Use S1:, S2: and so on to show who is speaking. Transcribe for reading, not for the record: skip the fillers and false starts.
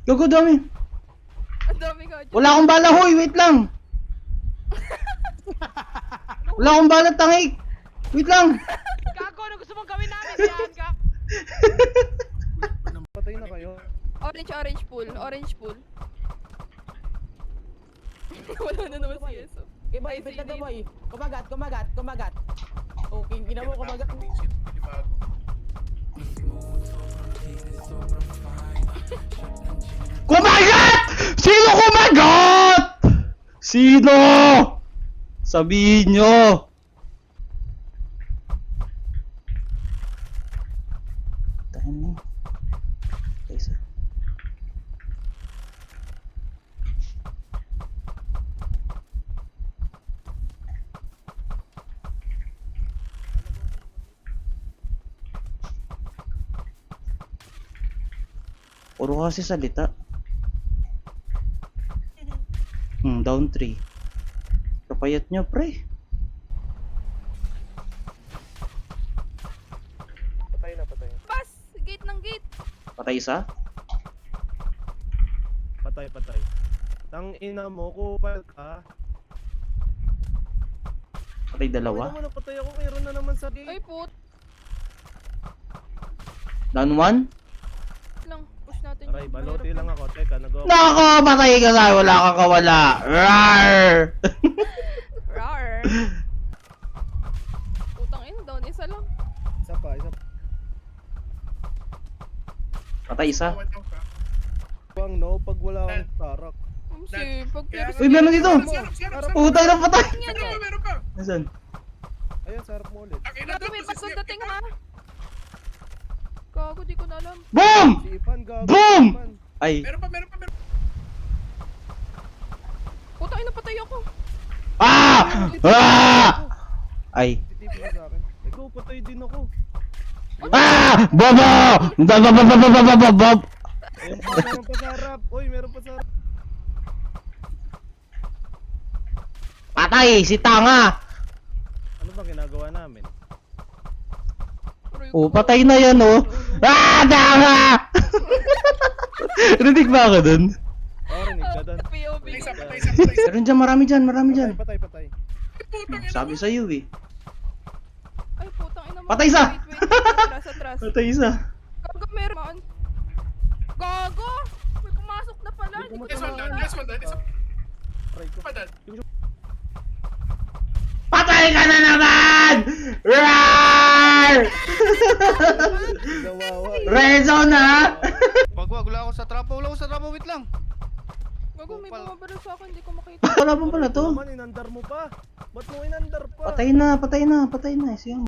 S1: Gago, dami.
S2: Ang dami ka.
S1: Wala akong bala, hoy. Wait lang. Wala akong bala, tangik. Wait lang.
S2: Gago, ano gusto mong gawin namin? Yan ka.
S3: Patay na kayo.
S2: Orange pool. Orange pool. Wala na naman si Yeso.
S4: Okay, boy, ipit na to, boy. Kumagat. Okay, gina mo kumagat.
S1: Kumagat! Sino kumagat? Sino? Sabihin nyo. Tahan mo. Isa. Puro kasi salita. Down 3. Kapayat nyo, pre.
S3: Patay na, patay.
S2: Pas! Gate ng gate!
S1: Patay isa?
S3: Patay. Tang ina mo, kupal ka.
S1: Patay
S3: Ay
S1: dalawa?
S3: naman, napatay ako. Mayroon na naman sa
S2: Ay,
S3: gate.
S2: put.
S1: Down 1?
S2: Lang. Push natin
S3: Aray,
S2: yung
S3: baloti
S2: mahirap
S3: lang
S2: na.
S3: ako. Teka, nag-go.
S1: Nako, patay ka na. Wala kang kawala. Rar!
S2: Rar! Putang ina, down isa lang.
S3: Isa pa.
S1: Patay isa?
S3: Pang no, pag wala kang tarak.
S2: Sipag pero
S1: Uy, meron dito! Putay na patay!
S2: Yan, yan.
S1: Nasaan?
S3: Ayun, sarap mo ulit.
S2: Gago, may pasun dating ha. Gago, di ko na alam.
S1: Boom!
S3: Si Ipan, gago.
S1: Boom!
S3: Si Ipan.
S1: Ay.
S5: Meron pa.
S2: Putang ina, patay ako.
S1: Ah! Ah! Ay.
S3: Titipi na sa akin. Ikaw, patay din ako.
S1: Ah! Bobo! Bob!
S3: Ayun, meron pa sa harap. Uy, meron pa sa harap.
S1: Patay! Si Tanga!
S3: Ano ba ginagawa namin?
S1: Oh, patay na yan, oh! Ah! Tanga! Rinig ba ako dun?
S3: Oh, rinig ka doon.
S2: POV.
S5: Patay.
S1: Meron dyan, marami dyan.
S3: Patay.
S1: Sabi sa'yo eh.
S2: Ay, putang ina mo.
S1: Patay isa!
S2: Atras.
S1: Patay isa.
S2: Gago, meron. Gago! May pumasok na pala. Hindi ko
S5: This one
S2: na
S5: done.
S3: Try ko.
S1: Patay ka na naman! Rar!
S3: Gawawa.
S1: Red zone, ha?
S6: Wag, wala ako sa trapa, wait lang.
S2: Gago, may bumabaril sa akin. Hindi ko makita.
S1: Wala pa pala to.
S3: Naman, inandar mo pa. Ba't mo inandar pa?
S1: Patay na. Siya.